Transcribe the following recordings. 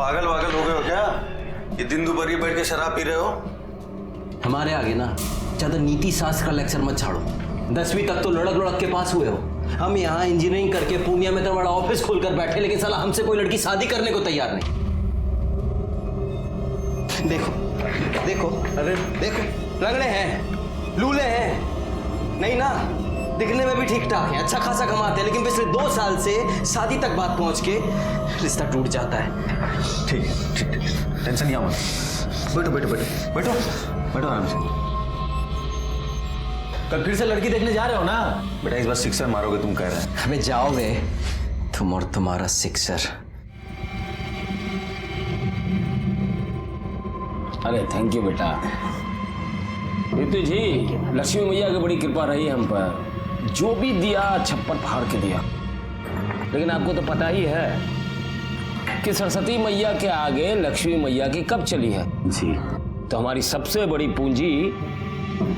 पागल वागल हो गए हो क्या? ये दिन दोपहर बैठ के शराब पी रहे हो? हमारे आगे ना ज्यादा नीति शास्त्र का लेक्चर मत छाड़ो। 10वीं तक तो लड़क लड़क के पास हुए हो। हम यहाँ इंजीनियरिंग करके पूर्णिया में तो बड़ा ऑफिस खोलकर बैठे, लेकिन साला हमसे कोई लड़की शादी करने को तैयार नहीं। देखो देखो, अरे देखो, लगड़े हैं, लूले हैं, नहीं ना, दिखने में भी ठीक ठाक है, अच्छा खासा कमाते हैं, लेकिन पिछले 2 साल से शादी तक बात पहुंच के रिश्ता टूट जाता है। ठीक है, ठीक है, टेंशन नहीं आओ। बैठो बैठो बैठो बैठो बैठो आराम से। कल फिर से लड़की देखने जा रहे हो ना? बेटा इस बार सिक्सर मारोगे तुम कह रहे हैं। हमें जाओगे तुम और तुम्हारा सिक्सर। अरे थैंक यू बेटा। ऋतु जी, लक्ष्मी मैया की बड़ी कृपा रही हम पर, जो भी दिया छप्पर फाड़ के दिया। लेकिन आपको तो पता ही है कि सरस्वती मैया के आगे लक्ष्मी मैया की कब चली है जी। तो हमारी सबसे बड़ी पूंजी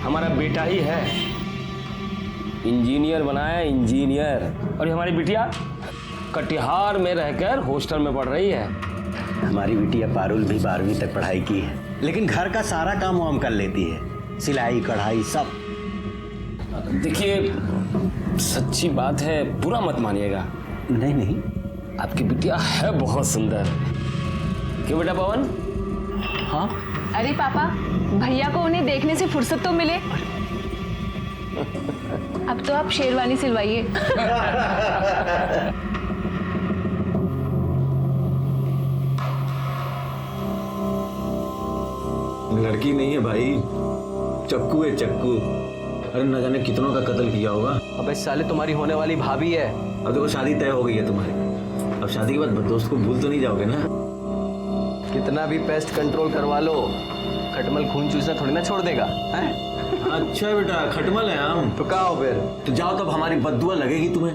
हमारा बेटा ही है। इंजीनियर बनाया, इंजीनियर। और ये हमारी बिटिया कटिहार में रहकर हॉस्टल में पढ़ रही है। हमारी बिटिया पारुल भी 12वीं तक पढ़ाई की है, लेकिन घर का सारा काम वाम कर लेती है, सिलाई कढ़ाई सब। देखिए सच्ची बात है, बुरा मत मानिएगा। नहीं नहीं, आपकी बिटिया है बहुत सुंदर। क्यों बेटा पवन? हाँ अरे पापा, भैया को उन्हें देखने से फुर्सत तो मिले। अब तो आप शेरवानी सिलवाइए। लड़की नहीं है भाई, चक्कू है चक्कू। अरे न जाने कितनों का कत्ल किया होगा। अबे साले, तुम्हारी होने वाली भाभी है। अब देखो शादी तय हो गई है तुम्हारी। अब शादी के बाद दोस्त को भूल तो नहीं जाओगे ना? कितना भी पेस्ट कंट्रोल करवा लो, खटमल खून चूसना थोड़ी ना छोड़ देगा है? अच्छा बेटा, खटमल है हम। तो कहा हो फिर? तो जाओ, तब हमारी बद्दुआ लगेगी तुम्हें।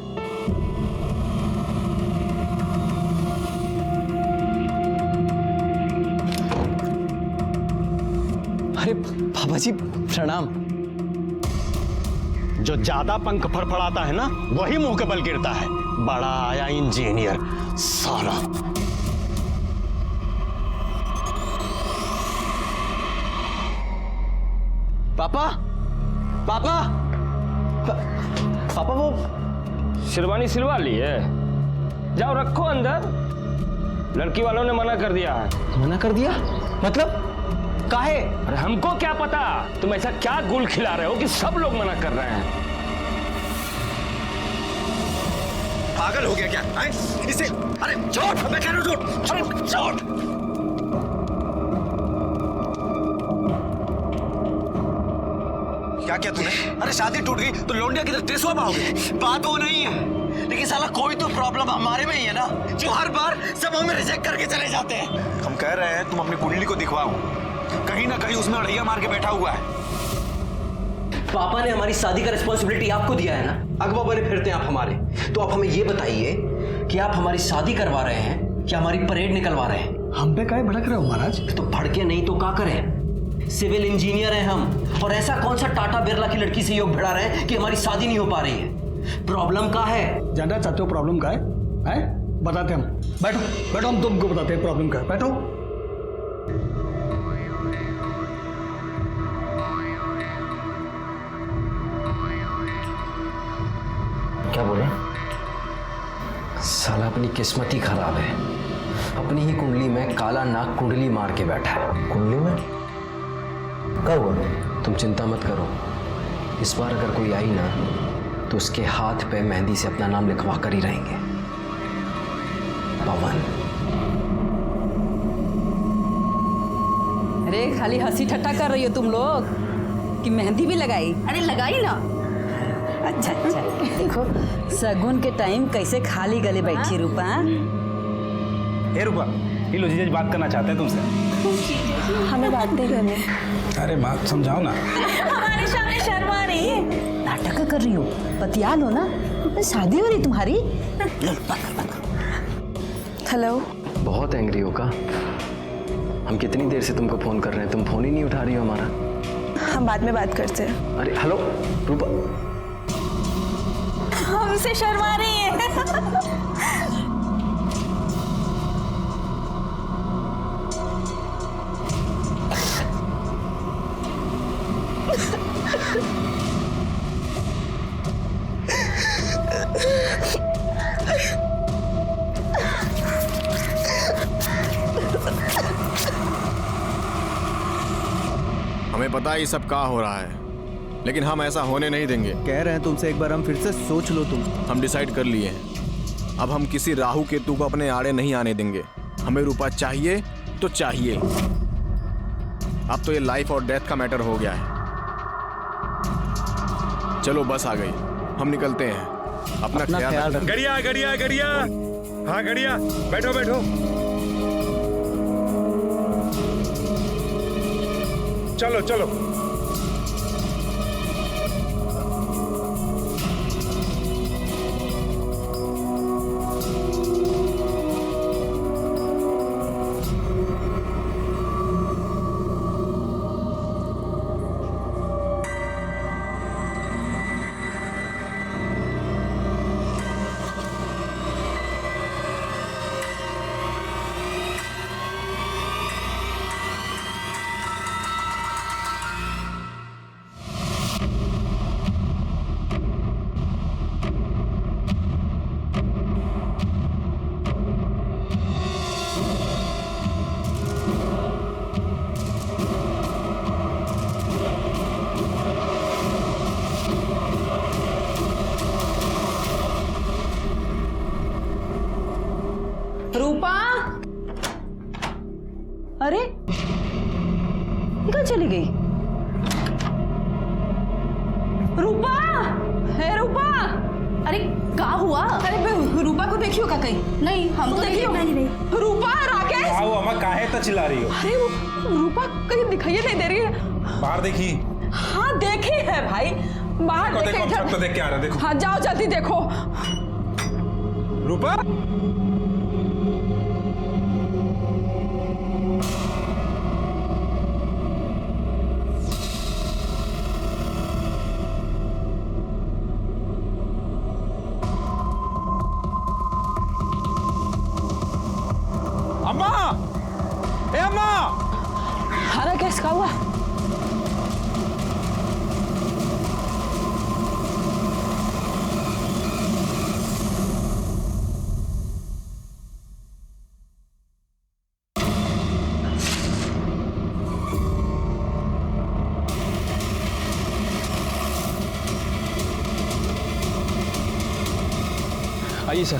अरे बाबा जी प्रणाम। जो ज्यादा पंख फड़फड़ाता है ना, वही मुंह के बल गिरता है। बड़ा आया इंजीनियर साला। पापा पापा पापा, वो शेरवानी सिलवा ली है? जाओ रखो अंदर। लड़की वालों ने मना कर दिया है। मना कर दिया? मतलब काहे? अरे हमको क्या पता, तुम ऐसा क्या गुल खिला रहे हो कि सब लोग मना कर रहे हैं। पागल हो गया क्या? इसे अरे छोड़, मैं कह रहा हूं छोड़, छोड़ छोड़। क्या किया तूने? अरे शादी टूट गई तो लौंडिया किधर टेसवा पाओगे? बात वो नहीं है, लेकिन साला कोई तो प्रॉब्लम हमारे में ही है ना, जो हर बार सब हमें रिजेक्ट करके चले जाते हैं। हम कह रहे हैं तुम अपनी कुंडली को दिखवाओ, कहीं ना कहीं उसमें अड़ैया मार के बैठा हुआ है। पापा ने हमारी शादी का रिस्पॉन्सिबिलिटी आपको दिया है ना, अगवा बने फिरते हैं आप हमारे। तो आप हमें ये बताइए कि आप हमारी शादी करवा रहे हैं या हमारी परेड निकलवा रहे हैं? हम पे काहे भड़क रहे हो महाराज? तो भड़के नहीं तो क्या करें? सिविल इंजीनियर हैं हम, और ऐसा कौन सा टाटा बिरला की लड़की से योग भिड़ा रहे हैं कि हमारी शादी नहीं हो पा रही है? प्रॉब्लम क्या है? जानना चाहते हो प्रॉब्लम क्या है? हैं? बताते हम। बैठो बैठो, हम तुमको बताते हैं प्रॉब्लम क्या है। बैठो। क्या बोले? साला अपनी किस्मत ही खराब है, अपनी ही कुंडली में काला नाग कुंडली मार के बैठा है। कुंडली में कब हुआ? तुम चिंता मत करो, इस बार अगर कोई आई ना तो उसके हाथ पे मेहंदी से अपना नाम लिखवा कर ही रहेंगे। पवन। अरे खाली हंसी ठट्टा कर रही हो तुम लोग कि मेहंदी भी लगाई? अरे लगाई ना। अच्छा अच्छा, देखो सगुन के टाइम कैसे खाली गले बैठी रूपा। ए रूपा, ये लो जीजा जी बात करना चाहते हैं तुमसे। हमें बात नहीं करनी। अरे बात समझाओ ना। हमारे सामने शर्मा रही है, नाटक कर रही हो, बतिया लो ना, शादी हो रही तुम्हारी। हेलो। बहुत एंग्री हो का? हम कितनी देर से तुमको फोन कर रहे हैं, तुम फोन ही नहीं उठा रही हो हमारा। हम बाद में बात करते हैं। अरे हेलो रूपा। हमसे शर्मा रही है। हमें पता ही सब क्या हो रहा है, लेकिन हम ऐसा होने नहीं देंगे। कह रहे हैं तुमसे एक बार हम फिर से सोच लो तुम। हम डिसाइड कर लिए हैं, अब हम किसी राहु केतु को अपने आड़े नहीं आने देंगे। हमें रूपा चाहिए तो चाहिए। अब तो ये लाइफ और डेथ का मैटर हो गया है। चलो बस आ गई, हम निकलते हैं। अपना ख्याल रखना। गड़िया गड़िया गड़िया, हाँ गड़िया, बैठो बैठो। चलो चलो। रूपा, अरे ये कहाँ चली गई? रूपा, है रूपा। अरे क्या हुआ? अरे रूपा को देखियो का कहीं? नहीं, हम तो देखियो नहीं। रूपा, राकेश। आओ अम्मा, काहे तो चिल्ला रही हो? अरे रूपा कहीं दिखाई नहीं दे रही है। बाहर देखी? हाँ देखी है भाई, बाहर देखो, हम छत पे देख के आ रहे हैं, देखो। हाँ जाओ जल्दी देखो। रूपा, अम्मा, ए अम्मा। अरे कैसे का हुआ? आइए सर।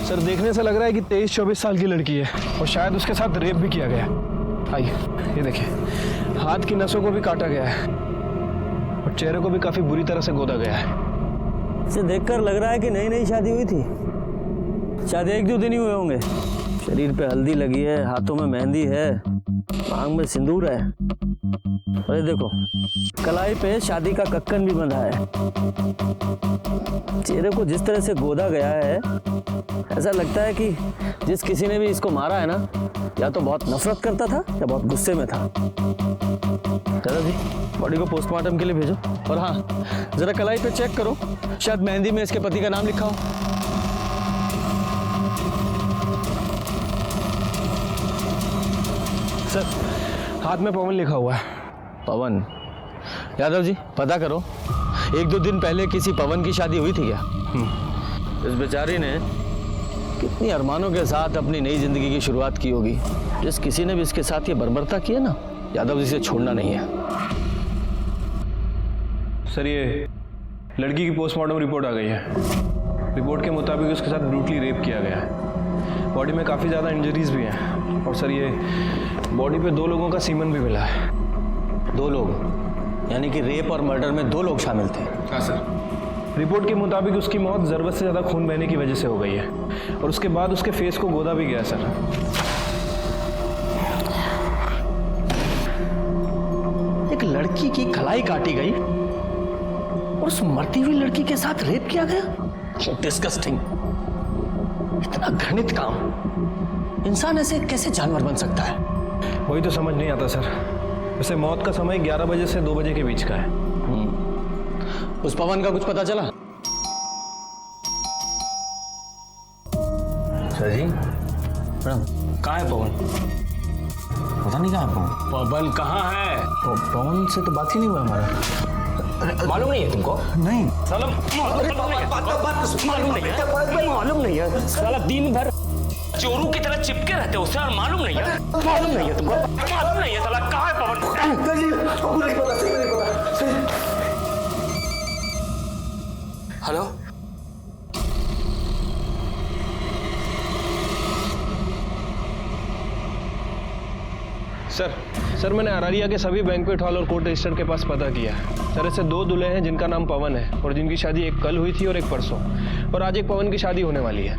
सर देखने से लग रहा है कि 23-24 साल की लड़की है और शायद उसके साथ रेप भी किया गया है। आइए ये देखिए, हाथ की नसों को भी काटा गया है और चेहरे को भी काफी बुरी तरह से गोदा गया है। इसे देखकर लग रहा है कि नई नई शादी हुई थी। शायद 1-2 दिन ही हुए होंगे। शरीर पे हल्दी लगी है, हाथों में मेहंदी है, मांग में सिंदूर है। अरे देखो, कलाई पे शादी का कक्कन भी बंधा है। चेहरे को जिस तरह से गोदा गया है, ऐसा लगता है कि जिस किसी ने भी इसको मारा है ना, या तो बहुत नफरत करता था या बहुत गुस्से में था। चलो जी, बॉडी को पोस्टमार्टम के लिए भेजो। और हाँ, जरा कलाई पे चेक करो, शायद मेहंदी में इसके पति का नाम लिखा हो। सर हाथ में पवन लिखा हुआ है। पवन? यादव जी पता करो, 1-2 दिन पहले किसी पवन की शादी हुई थी क्या? इस बेचारी ने कितनी अरमानों के साथ अपनी नई जिंदगी की शुरुआत की होगी। जिस किसी ने भी इसके साथ ये बर्बरता की है ना, यादव जी से छोड़ना नहीं है। सर ये लड़की की पोस्टमार्टम रिपोर्ट आ गई है। रिपोर्ट के मुताबिक उसके साथ ब्रूटली रेप किया गया है। बॉडी में काफ़ी ज़्यादा इंजरीज भी हैं और सर ये बॉडी पे 2 लोगों का सीमन भी मिला है। 2 लोग? यानी कि रेप और मर्डर में 2 लोग शामिल थे? हाँ सर। रिपोर्ट के मुताबिक उसकी मौत ज़रूरत से ज़्यादा खून बहने की वजह से हो गई है और उसके बाद उसके फेस को गोदा भी गया सर। एक लड़की की कलाई काटी गई और उस मरती हुई लड़की के साथ रेप किया गया। डिस्गस्टिंग। इतना घृणित काम। इंसान ऐसे कैसे जानवर बन सकता है? वही तो समझ नहीं आता सर। वैसे मौत का समय 11 बजे से 2 बजे के बीच का है। उस पवन का कुछ पता चला? सर जी प्रणाम। कहाँ है पवन? पता नहीं कहाँ है पवन। पवन कहाँ है? पवन से तो बात ही नहीं हुआ हमारा। मालूम नहीं है तुमको? नहीं साला मालूम नहीं है। साला दिन भर चोरू की तरह चिपके रहते हो उससे और मालूम नहीं है? मालूम नहीं है तुमको? मालूम नहीं है साला कहाँ है पवन? हेलो सर मैंने अरारिया के सभी बैंक्वेट हॉल और कोर्ट रजिस्टर के पास पता किया है। सर ऐसे 2 दूल्हे हैं जिनका नाम पवन है और जिनकी शादी एक कल हुई थी और एक परसों, और आज एक पवन की शादी होने वाली है।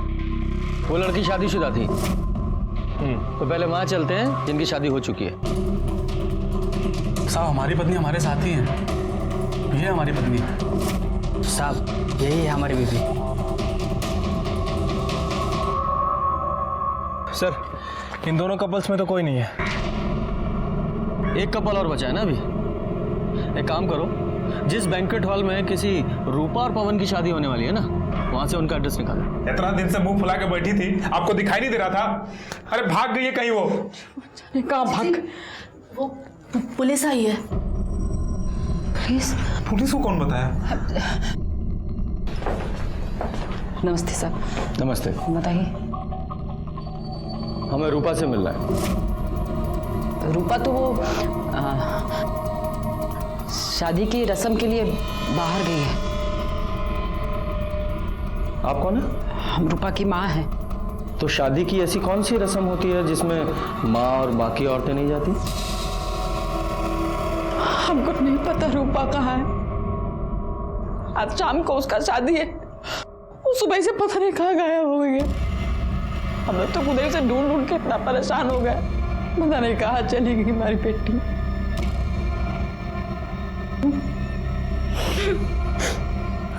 वो लड़की शादीशुदा थी। तो पहले वहां चलते हैं जिनकी शादी हो चुकी है। साहब हमारी पत्नी हमारे साथ ही है, ये हमारी पत्नी। साहब यही है हमारी बीवी। सर इन दोनों कपल्स में तो कोई नहीं है। एक कपल और बचा है ना अभी। एक काम करो, जिस बैंक्वेट हॉल में किसी रूपा और पवन की शादी होने वाली है ना, वहां से उनका एड्रेस निकालो। इतना दिन से मुंह फुला के बैठी थी, आपको दिखाई नहीं दे रहा था? अरे भाग गई है कहीं वो। कहाँ भाग? वो पुलिस आई है। पुलिस को कौन बताया? नमस्ते सर। नमस्ते। बताइए। हमें रूपा से मिलना है। रूपा तो वो शादी की रस्म के लिए बाहर गई है। आप कौन है? हम रूपा की माँ हैं। तो शादी की ऐसी कौन सी रस्म होती है जिसमें माँ और बाकी औरतें नहीं जाती? हमको नहीं पता रूपा कहाँ है। आज शाम को उसका शादी है, वो सुबह से पता नहीं कहाँ गायब हो गई है। हमें तो उधर से ढूंढ ढूंढ के इतना परेशान हो गए, पता नहीं कहाँ चली गई हमारी बेटी।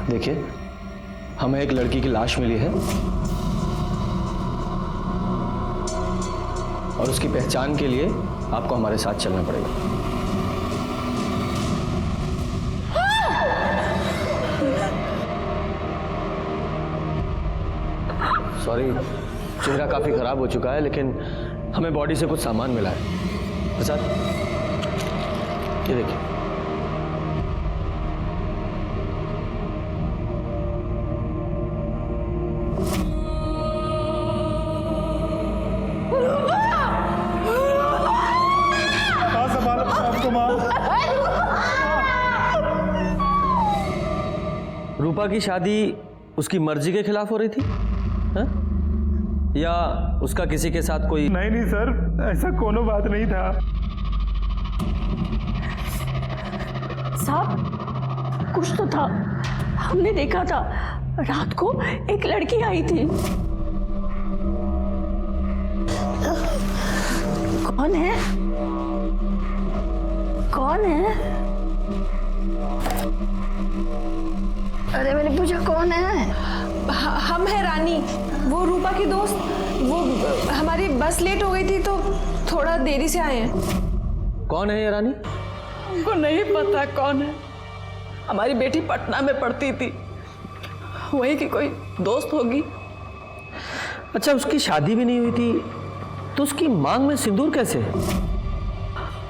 देखिए, हमें एक लड़की की लाश मिली है और उसकी पहचान के लिए आपको हमारे साथ चलना पड़ेगा। सॉरी, चेहरा काफी खराब हो चुका है, लेकिन हमें बॉडी से कुछ सामान मिला है। प्रसाद, ये देखिए। रूपा की शादी उसकी मर्जी के खिलाफ हो रही थी, हा? या उसका किसी के साथ कोई? नहीं सर, ऐसा कोनो बात नहीं था। साहब कुछ तो था, हमने देखा था रात को एक लड़की आई थी। कौन है? कौन है? अरे मैंने पूछा कौन है? हम है रानी, वो रूपा की दोस्त। वो हमारी बस लेट हो गई थी तो थोड़ा देरी से आए हैं। कौन है ये रानी? हमको नहीं पता कौन है। हमारी बेटी पटना में पढ़ती थी, वहीं की कोई दोस्त होगी। अच्छा, उसकी शादी भी नहीं हुई थी तो उसकी मांग में सिंदूर कैसे?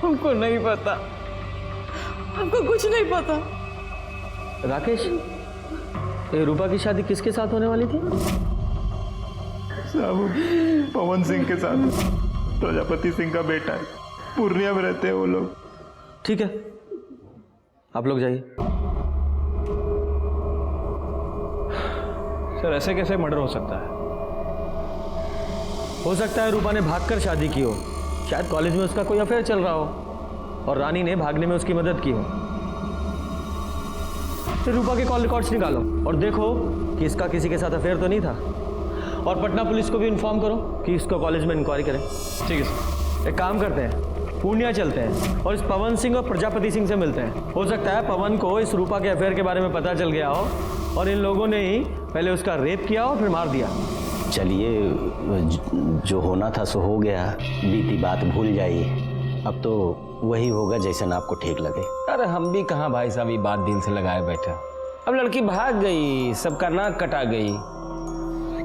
हमको नहीं पता, हमको कुछ नहीं पता। राकेश, ये रूपा की शादी किसके साथ होने वाली थी? साहब पवन सिंह के साथ, प्रजापति सिंह का बेटा है, पूर्णिया में रहते हैं वो लोग। ठीक है, आप लोग जाइए। सर ऐसे कैसे मर्डर हो सकता है? हो सकता है रूपा ने भागकर शादी की हो, शायद कॉलेज में उसका कोई अफेयर चल रहा हो और रानी ने भागने में उसकी मदद की हो। फिर रूपा के कॉल रिकॉर्ड्स निकालो और देखो कि इसका किसी के साथ अफेयर तो नहीं था, और पटना पुलिस को भी इन्फॉर्म करो कि इसको कॉलेज में इंक्वायरी करें। ठीक है सर। एक काम करते हैं, पूर्णिया चलते हैं और इस पवन सिंह और प्रजापति सिंह से मिलते हैं। हो सकता है पवन को इस रूपा के अफेयर के बारे में पता चल गया हो और इन लोगों ने ही पहले उसका रेप किया और फिर मार दिया। चलिए, जो होना था सो हो गया, बीती बात भूल जाइए। अब तो वही होगा जैसा आपको ठीक लगे। अरे हम भी कहाँ भाई साहब ये बात दिल से लगाए बैठे। अब लड़की भाग गई, सबका नाक कटा गई।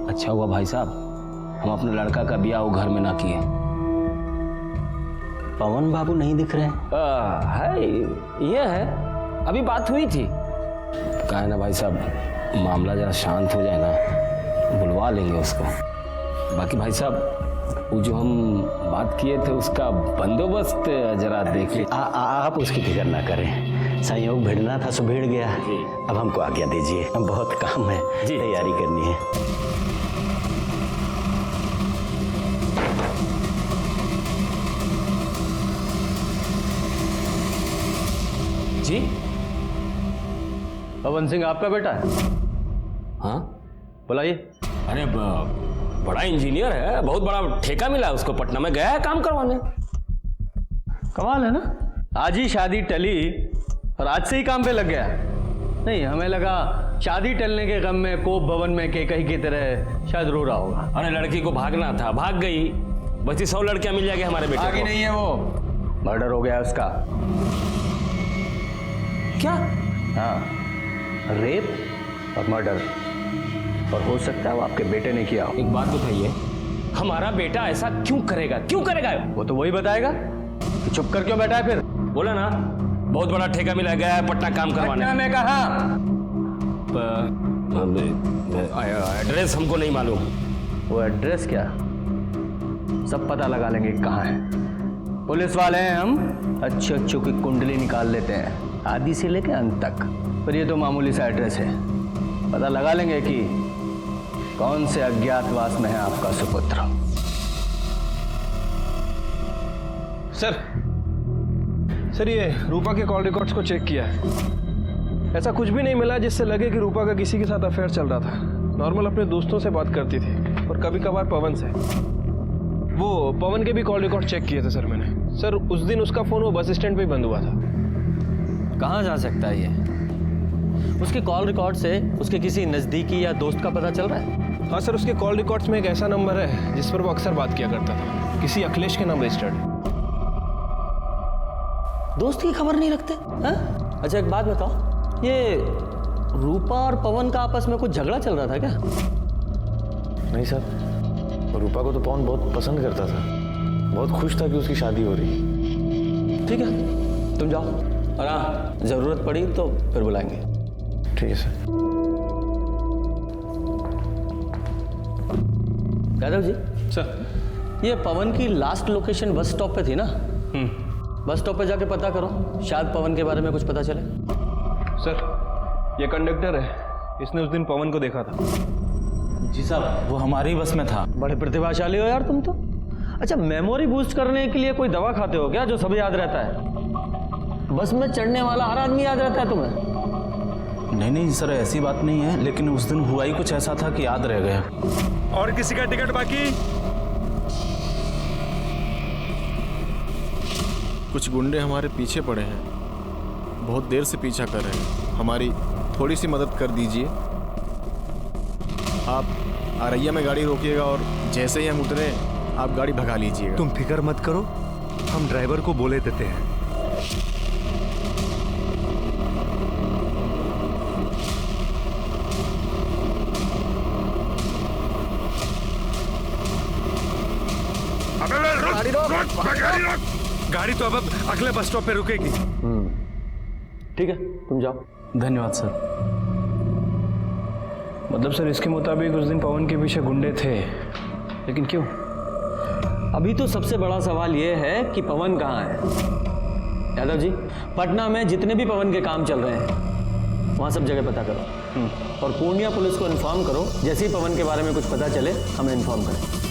अच्छा हुआ भाई साहब हम अपने लड़का का ब्याह वो घर में ना किए। पवन बाबू नहीं दिख रहे हैं? है, ये है, अभी बात हुई थी। कहा है ना भाई साहब, मामला जरा शांत हो जाए ना, बुलवा लेंगे उसको। बाकी भाई साहब वो जो हम बात किए थे उसका बंदोबस्त जरा देख लीजिए। आप उसकी फिक्र ना करें, संयोग भिड़ना था सो भिड़ गया। अब हमको आज्ञा दीजिए, हम बहुत काम है, तैयारी करनी है। जी पवन सिंह आपका बेटा है? हाँ बुलाइए। अरे बड़ा इंजीनियर है, बहुत बड़ा ठेका मिला उसको पटना में, गया है काम करवाने। कमाल है ना, आज ही शादी टली और आज से ही काम पे लग गया। नहीं, हमें लगा शादी टलने के गम में कोप भवन में केकई की तरह शायद रो रहा होगा। अरे लड़की को भागना था, भाग गई। बची 100 लड़कियां मिल जाएगी हमारे बेटे को। आगे नहीं है वो, मर्डर हो गया उसका। क्या? हाँ, रेप और मर्डर, और हो सकता है वो आपके बेटे ने किया हो। एक बात बताइए, हमारा बेटा ऐसा क्यों करेगा? क्यों करेगा? वो तो वही बताएगा। तो चुप कर क्यों बैठा है फिर? बोला ना, बहुत बड़ा ठेका मिला, गया है पटना काम करवाने। पटना में कहा? एड्रेस हमको नहीं मालूम। वो एड्रेस क्या, सब पता लगा लेंगे कहाँ है। पुलिस वाले हैं हम, अच्छे अच्छों की कुंडली निकाल लेते हैं, आदि से लेकर अंत तक। पर ये तो मामूली सा एड्रेस है, पता लगा लेंगे कि कौन से अज्ञातवास में है आपका सुपुत्र। सर ये रूपा के कॉल रिकॉर्ड्स को चेक किया है, ऐसा कुछ भी नहीं मिला जिससे लगे कि रूपा का किसी के साथ अफेयर चल रहा था। नॉर्मल अपने दोस्तों से बात करती थी और कभी कभार पवन से। वो पवन के भी कॉल रिकॉर्ड चेक किए थे सर मैंने। सर उस दिन उसका फ़ोन वो बस स्टैंड पे ही बंद हुआ था। कहाँ जा सकता है ये? उसके कॉल रिकॉर्ड से उसके किसी नज़दीकी या दोस्त का पता चल रहा है? हाँ सर, उसके कॉल रिकॉर्ड्स में एक ऐसा नंबर है जिस पर वो अक्सर बात किया करता था, किसी अखिलेश के नाम रजिस्टर्ड है। दोस्त की खबर नहीं रखते? हाँ? अच्छा एक बात बताओ, ये रूपा और पवन का आपस में कुछ झगड़ा चल रहा था क्या? नहीं सर, रूपा को तो पवन बहुत पसंद करता था, बहुत खुश था कि उसकी शादी हो रही है। ठीक है, तुम जाओ, और हाँ जरूरत पड़ी तो फिर बुलाएंगे। ठीक है सर। यादव जी सर, ये पवन की लास्ट लोकेशन बस स्टॉप पे थी ना? बस स्टॉप पे जाके पता करो, शायद पवन के बारे में कुछ पता चले। सर ये कंडक्टर है, इसने उस दिन पवन को देखा था। जी साहब, वो हमारी बस में था। बड़े प्रतिभाशाली हो यार तुम तो। अच्छा, मेमोरी बूस्ट करने के लिए कोई दवा खाते हो क्या जो सब याद रहता है? बस में चढ़ने वाला हर आदमी याद रहता है तुम्हें? नहीं सर, ऐसी बात नहीं है, लेकिन उस दिन हुआ ही कुछ ऐसा था कि याद रह गया। और किसी का टिकट बाकी? कुछ गुंडे हमारे पीछे पड़े हैं, बहुत देर से पीछा कर रहे हैं, हमारी थोड़ी सी मदद कर दीजिए। आप आरैया में गाड़ी रोकिएगा और जैसे ही हम उतरे आप गाड़ी भगा लीजिएगा। तुम फिक्र मत करो, हम ड्राइवर को बोले देते हैं। गाड़ी तो अब अगले बस स्टॉप पे रुकेगी। ठीक है, तुम जाओ। धन्यवाद सर। मतलब सर इसके मुताबिक उस दिन पवन के पीछे गुंडे थे, लेकिन क्यों? अभी तो सबसे बड़ा सवाल यह है कि पवन कहाँ है। यादव जी, पटना में जितने भी पवन के काम चल रहे हैं वहाँ सब जगह पता करो, और पूर्णिया पुलिस को इन्फॉर्म करो, जैसे ही पवन के बारे में कुछ पता चले हमें इन्फॉर्म करें।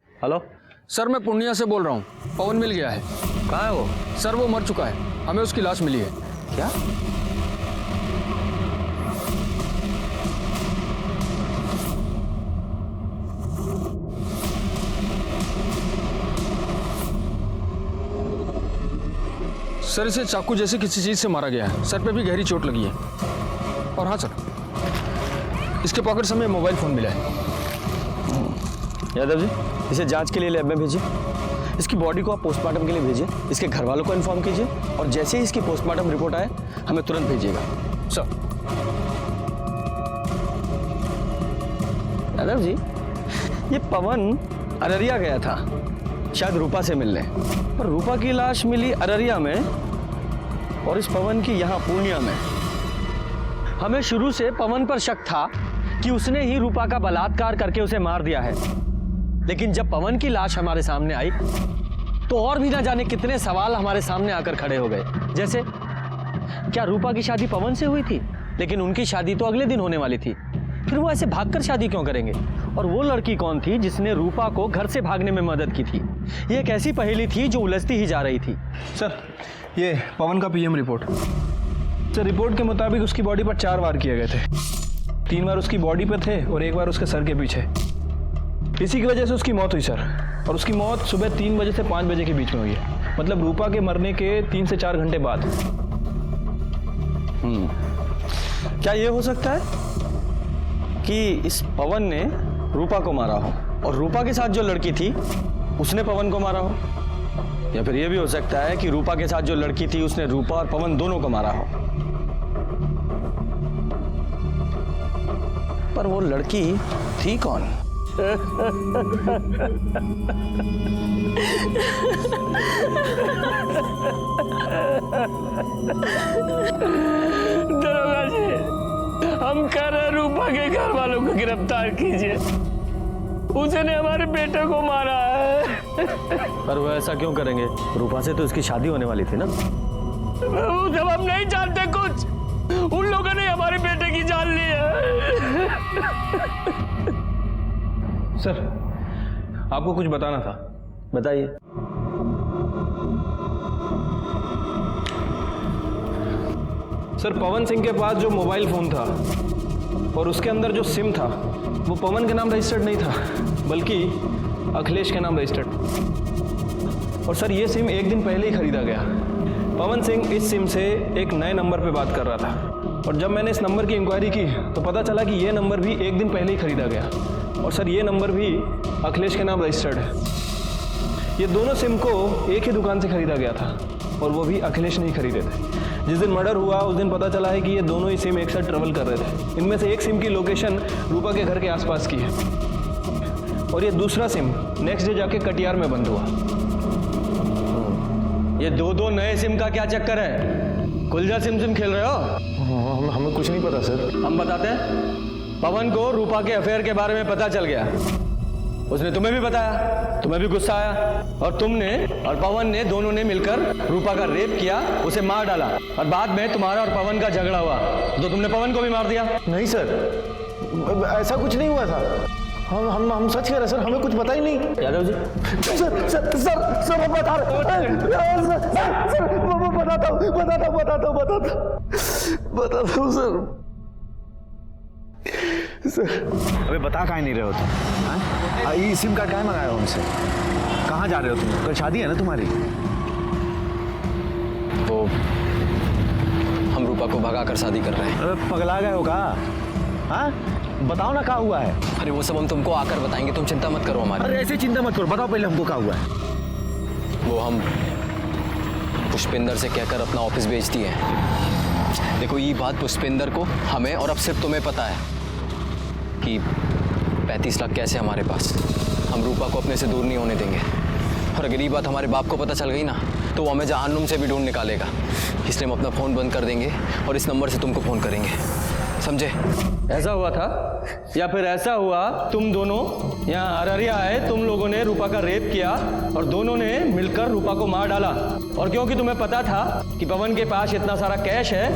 हेलो सर, मैं पूर्णिया से बोल रहा हूँ। पवन मिल गया है। कहाँ है वो? सर वो मर चुका है, हमें उसकी लाश मिली है। क्या? सर इसे चाकू जैसे किसी चीज से मारा गया है, सर पे भी गहरी चोट लगी है। और हाँ सर, इसके पॉकेट से हमें मोबाइल फोन मिला है। यादव जी, इसे जांच के लिए लैब में भेजिए। इसकी बॉडी को आप पोस्टमार्टम के लिए भेजिए, इसके घर वालों को इन्फॉर्म कीजिए, और जैसे ही इसकी पोस्टमार्टम रिपोर्ट आए हमें तुरंत भेजिएगा। सर। यादव जी, ये पवन अररिया गया था शायद रूपा से मिलने, पर रूपा की लाश मिली अररिया में और इस पवन की यहाँ पूर्णिया में। हमें शुरू से पवन पर शक था कि उसने ही रूपा का बलात्कार करके उसे मार दिया है, लेकिन जब पवन की लाश हमारे सामने आई तो और भी ना जाने कितने सवाल हमारे सामने आकर खड़े हो गए। जैसे क्या रूपा की शादी पवन से हुई थी, लेकिन उनकी शादी तो अगले दिन होने वाली थी, फिर वो ऐसे भागकर शादी क्यों करेंगे? और वो लड़की कौन थी जिसने रूपा को घर से भागने में मदद की थी? ये एक ऐसी पहेली थी जो उलझती ही जा रही थी। सर, ये पवन का पीएम रिपोर्ट। सर, रिपोर्ट के मुताबिक उसकी बॉडी पर 4 वार किए गए थे। 3 बार उसकी बॉडी पे थे और 1 बार उसके सर के पीछे। इसी की वजह से उसकी मौत हुई सर। और उसकी मौत सुबह 3 बजे से 5 बजे के बीच में हुई है, मतलब रूपा के मरने के 3 से 4 घंटे बाद। क्या ये हो सकता है कि इस पवन ने रूपा को मारा हो और रूपा के साथ जो लड़की थी उसने पवन को मारा हो? या फिर ये भी हो सकता है कि रूपा के साथ जो लड़की थी उसने रूपा और पवन दोनों को मारा हो? पर वो लड़की थी कौन? दरोगा जी, हम कह रहे रूपा के घर वालों को गिरफ्तार कीजिए, उसने हमारे बेटे को मारा है। पर वो ऐसा क्यों करेंगे? रूपा से तो उसकी शादी होने वाली थी ना। वो जब हम नहीं जानते कुछ, उन लोगों ने हमारे बेटे की जान ली है। सर, आपको कुछ बताना था। बताइए। सर, पवन सिंह के पास जो मोबाइल फोन था और उसके अंदर जो सिम था वो पवन के नाम रजिस्टर्ड नहीं था, बल्कि अखिलेश के नाम रजिस्टर्ड। और सर, ये सिम 1 दिन पहले ही खरीदा गया। पवन सिंह इस सिम से एक नए नंबर पे बात कर रहा था, और जब मैंने इस नंबर की इंक्वायरी की तो पता चला कि ये नंबर भी 1 दिन पहले ही खरीदा गया। और सर, ये नंबर भी अखिलेश के नाम रजिस्टर्ड है। ये दोनों सिम को एक ही दुकान से खरीदा गया था, और वो भी अखिलेश नहीं खरीदे थे। जिस दिन मर्डर हुआ उस दिन पता चला है कि ये दोनों ही सिम एक साथ ट्रेवल कर रहे थे। इनमें से एक सिम की लोकेशन रूपा के घर के आसपास की है, और ये दूसरा सिम नेक्स्ट डे जाके कटिहार में बंद हुआ। ये 2 नए सिम का क्या चक्कर है? कुलजा सिम खेल रहे हो? हमें कुछ नहीं पता सर। हम बताते हैं। पवन को रूपा के अफेयर के बारे में पता चल गया, उसने तुम्हें भी बताया, तुम्हें भी गुस्सा आया, और तुमने और पवन ने दोनों ने मिलकर रूपा का रेप किया, उसे मार डाला, और बाद में तुम्हारा और पवन का झगड़ा हुआ तो तुमने पवन को भी मार दिया। नहीं सर, ऐसा कुछ नहीं हुआ था। हम सच कह रहे सर, हमें कुछ पता ही नहीं। यादव जी, सर मैं बता रहा हूँ सर। अबे बता काहे नहीं रहे हो तुम? ये सिम कार्ड काहे मंगाया उनसे? कहाँ जा रहे हो तुम? कल शादी है ना तुम्हारी? तो हम रूपा को भगा कर शादी कर रहे हैं। अरे पगला गए हो का? हाँ, बताओ ना क्या हुआ है। अरे वो सब हम तुमको आकर बताएंगे, तुम चिंता मत करो हमारी। अरे ऐसे चिंता मत करो, बताओ पहले हमको क्या हुआ है। वो हम पुष्पिंदर से कहकर अपना ऑफिस बेच दिए। देखो, ये बात पुष्पिंदर को, हमें और अब सिर्फ तुम्हें पता है कि 35 लाख कैसे हमारे पास। हम रूपा को अपने से दूर नहीं होने देंगे, और अगर ये बात हमारे बाप को पता चल गई ना तो वो हमें जहन्नुम से भी ढूंढ निकालेगा। इसलिए हम अपना फ़ोन बंद कर देंगे और इस नंबर से तुमको फ़ोन करेंगे, समझे? ऐसा हुआ था? या फिर ऐसा हुआ तुम दोनों यहाँ अररिया आए, तुम लोगों ने रूपा का रेप किया और दोनों ने मिलकर रूपा को मार डाला, और क्योंकि तुम्हें पता था कि पवन के पास इतना सारा कैश है,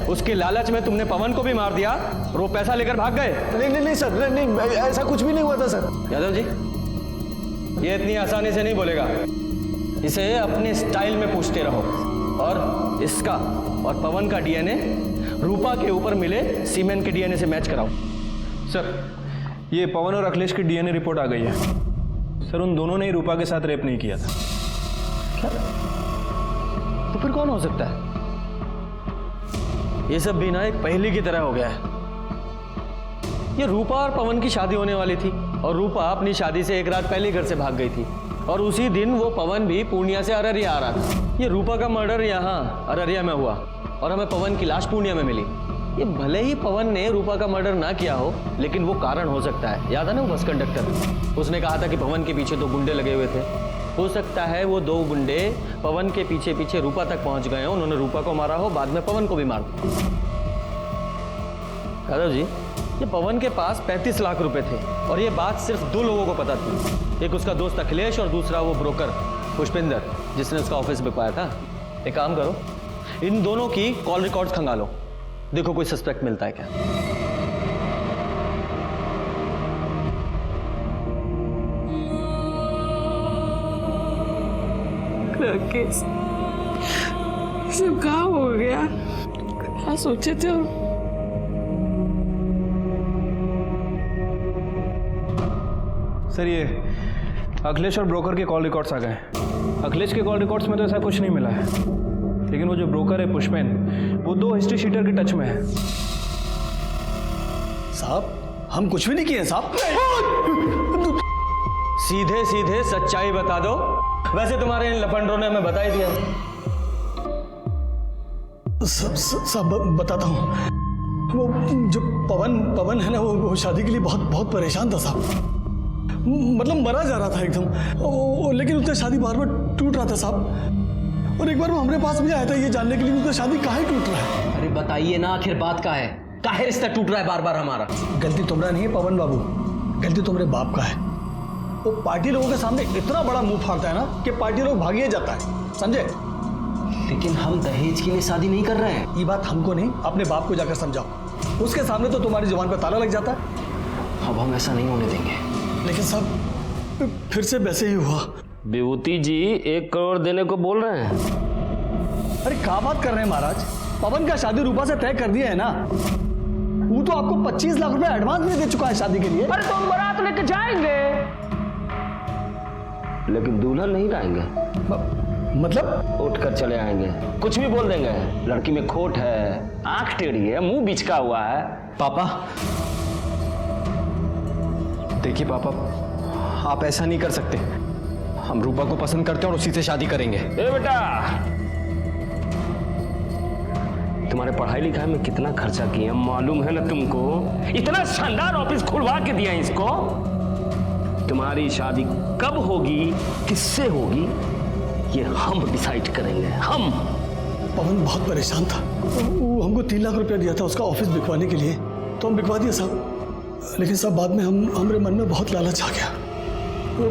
उसके लालच में तुमने पवन को भी मार दिया और वो पैसा लेकर भाग गए। नहीं सर, नहीं ऐसा कुछ भी नहीं हुआ था सर। यादव जी, ये इतनी आसानी से नहीं बोलेगा, इसे अपने स्टाइल में पूछते रहो, और इसका और पवन का डीएनए रूपा के ऊपर मिले सीमेंट के डीएनए से मैच कराओ। सर, ये पवन और अखिलेश की डीएनए रिपोर्ट आ गई है। सर, उन दोनों ने ही रूपा के साथ रेप नहीं किया था। क्या? तो फिर कौन हो सकता है? ये सब भी ना एक पहेली की तरह हो गया है। ये रूपा और पवन की शादी होने वाली थी, और रूपा अपनी शादी से 1 रात पहले घर से भाग गई थी, और उसी दिन वो पवन भी पूर्णिया से अररिया आ रहा था। ये रूपा का मर्डर यहाँ अररिया में हुआ और हमें पवन की लाश पूर्णिया में मिली। ये भले ही पवन ने रूपा का मर्डर ना किया हो, लेकिन वो कारण हो सकता है। याद है ना वो बस कंडक्टर, उसने कहा था कि पवन के पीछे 2 गुंडे लगे हुए थे। हो सकता है वो 2 गुंडे पवन के पीछे पीछे रूपा तक पहुंच गए हो, उन्होंने रूपा को मारा हो, बाद में पवन को भी मार दिया। यादव जी, ये पवन के पास 35 लाख रुपए थे और ये बात सिर्फ 2 लोगों को पता थी। एक उसका दोस्त अखिलेश और दूसरा वो ब्रोकर पुष्पिंदर जिसने उसका ऑफिस बिकवाया था। एक काम करो, इन दोनों की कॉल रिकॉर्ड्स खंगालो, देखो कोई सस्पेक्ट मिलता है क्या। राकेश, सब कहाँ हो गया? क्या सोचे थे? सर ये अखिलेश और ब्रोकर के कॉल रिकॉर्ड्स आ गए। अखिलेश के कॉल रिकॉर्ड्स में तो ऐसा कुछ नहीं मिला है, लेकिन वो जो ब्रोकर है पुष्पेन, वो 2 हिस्ट्री शीटर के टच में है। साहब हम कुछ भी नहीं किए साहब। सीधे सीधे सच्चाई बता दो। वैसे तुम्हारे इन लफंडरों ने हमें बता ही दिया। सब बताता हूँ। वो जो पवन है ना, वो शादी के लिए बहुत परेशान था साहब। मतलब मरा जा रहा था एकदम, लेकिन उसका शादी बार बार टूट रहा था साहब। और एक बार वो हमारे पास भी आया था ये जानने के लिए उसका शादी काहे टूट रहा है। अरे बताइए ना, आखिर बात का है, काहे रिश्ता टूट रहा है बार बार हमारा? गलती तुम्हारा नहीं है पवन बाबू, गलती तुम्हारे बाप का है। वो पार्टी लोगों के सामने इतना बड़ा मुंह फाड़ता है ना कि पार्टी लोग भागिए जाता है, समझे? लेकिन हम दहेज के लिए शादी नहीं कर रहे हैं। ये बात हमको नहीं, अपने बाप को जाकर समझाओ। उसके सामने तो तुम्हारी जुबान पर ताला लग जाता है। अब हम ऐसा नहीं होने देंगे। लेकिन साहब फिर से वैसे ही हुआ। विभूति जी 1 करोड़ देने को बोल रहे हैं। अरे क्या बात कर रहे हैं महाराज, पवन का शादी रूपा से तय कर दिया है ना। वो तो आपको 25 लाख रुपए एडवांस में दे चुका है शादी के लिए। अरे तो हम बारात लेके जाएंगे, लेकिन दुल्हन नहीं लाएंगे। मतलब उठ कर चले आएंगे, कुछ भी बोल देंगे। लड़की में खोट है, आंख टेढ़ी है, मुंह बिचका हुआ है। पापा देखिए, पापा आप ऐसा नहीं कर सकते। हम रूपा को पसंद करते हैं और उसी से शादी करेंगे। ए बेटा, तुम्हारे पढ़ाई लिखाई में कितना खर्चा किए मालूम है ना तुमको? इतना शानदार ऑफिस खुलवा के दिया इसको। तुम्हारी शादी कब होगी, किससे होगी, ये हम डिसाइड करेंगे। हम। पवन बहुत परेशान था, वो हमको 3 लाख रुपया दिया था उसका ऑफिस बिकवाने के लिए, तो हम बिकवा दिए साहब। लेकिन साहब बाद में हमारे मन में बहुत लालच आ गया। वो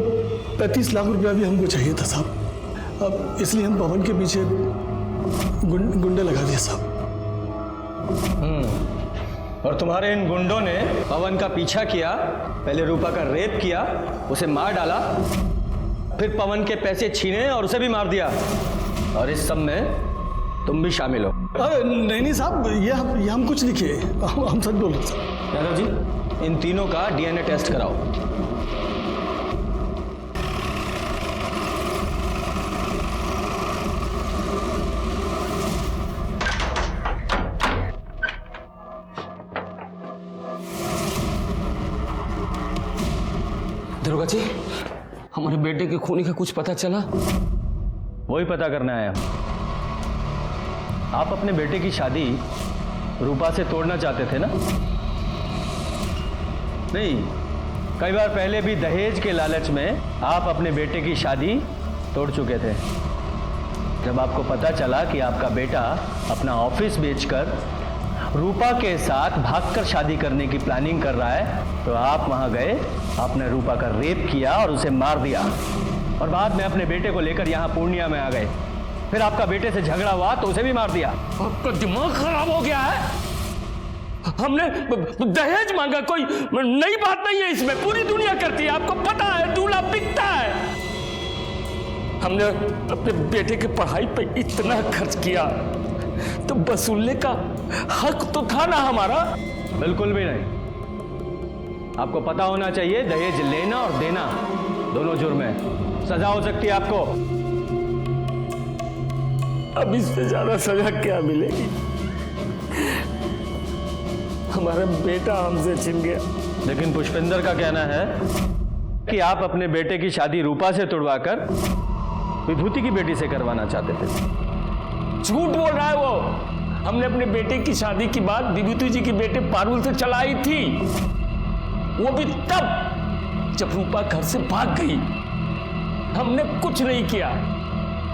35 लाख रुपया भी हमको चाहिए था साहब। अब इसलिए हम पवन के पीछे गुंडे लगा दिए साहब। और तुम्हारे इन गुंडों ने पवन का पीछा किया, पहले रूपा का रेप किया, उसे मार डाला, फिर पवन के पैसे छीने और उसे भी मार दिया। और इस सब में तुम भी शामिल हो। नहीं साहब, ये हम कुछ नहीं किए, हम सच बोल रहे हैं। यादव जी, इन तीनों का डीएनए टेस्ट कराओ। दरोगा जी, हमारे बेटे के खूनी का कुछ पता चला? वही पता करना है। आप अपने बेटे की शादी रूपा से तोड़ना चाहते थे ना? नहीं, कई बार पहले भी दहेज के लालच में आप अपने बेटे की शादी तोड़ चुके थे। जब आपको पता चला कि आपका बेटा अपना ऑफिस बेचकर रूपा के साथ भागकर शादी करने की प्लानिंग कर रहा है, तो आप वहां गए, आपने रूपा का रेप किया और उसे मार दिया, और बाद में अपने बेटे को लेकर यहाँ पूर्णिया में आ गए। फिर आपका बेटे से झगड़ा हुआ तो उसे भी मार दिया। आपका दिमाग खराब हो गया है? हमने दहेज मांगा, कोई नई बात नहीं है इसमें, पूरी दुनिया करती है, आपको पता है, दूल्हा बिकता है। हमने अपने बेटे की पढ़ाई पे इतना खर्च किया, तो वसूलने का हक तो था ना हमारा? बिल्कुल भी नहीं। आपको पता होना चाहिए, दहेज लेना और देना दोनों जुर्म है, सजा हो सकती है आपको। अब इससे ज्यादा सजा क्या मिलेगी? हमारा बेटा हमसे छिन गया। लेकिन पुष्पिंदर का कहना है कि आप अपने बेटे की शादी रूपा से तुड़वाकर विभूति की बेटी से करवाना चाहते थे। झूठ बोल रहा है वो। हमने अपने बेटे की शादी की बात विभूति जी के बेटे पारुल से चलाई थी, वो भी तब जब रूपा घर से भाग गई। हमने कुछ नहीं किया।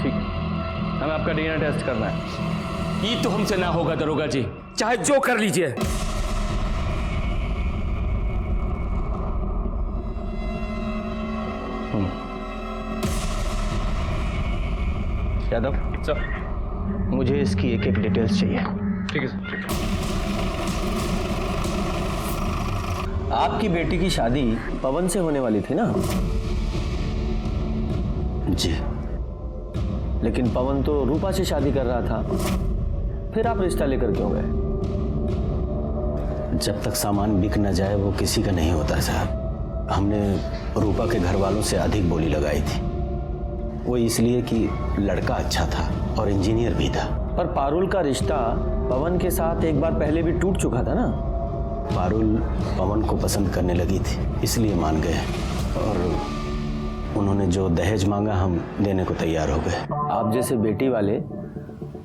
ठीक है, हमें आपका डीएनए टेस्ट करना है। ये तो हमसे ना होगा दरोगा जी, चाहे जो कर लीजिए। यादव सर, मुझे इसकी एक एक डिटेल्स चाहिए। ठीक है सर। आपकी बेटी की शादी पवन से होने वाली थी ना? जी। लेकिन पवन तो रूपा से शादी कर रहा था, फिर आप रिश्ता लेकर क्यों गए? जब तक सामान बिक न जाए वो किसी का नहीं होता साहब। हमने रूपा के घर वालों से अधिक बोली लगाई थी, वो इसलिए कि लड़का अच्छा था और इंजीनियर भी था। पर पारुल का रिश्ता पवन के साथ एक बार पहले भी टूट चुका था ना? पारुल पवन को पसंद करने लगी थी, इसलिए मान गए, और उन्होंने जो दहेज मांगा हम देने को तैयार हो गए। आप जैसे बेटी वाले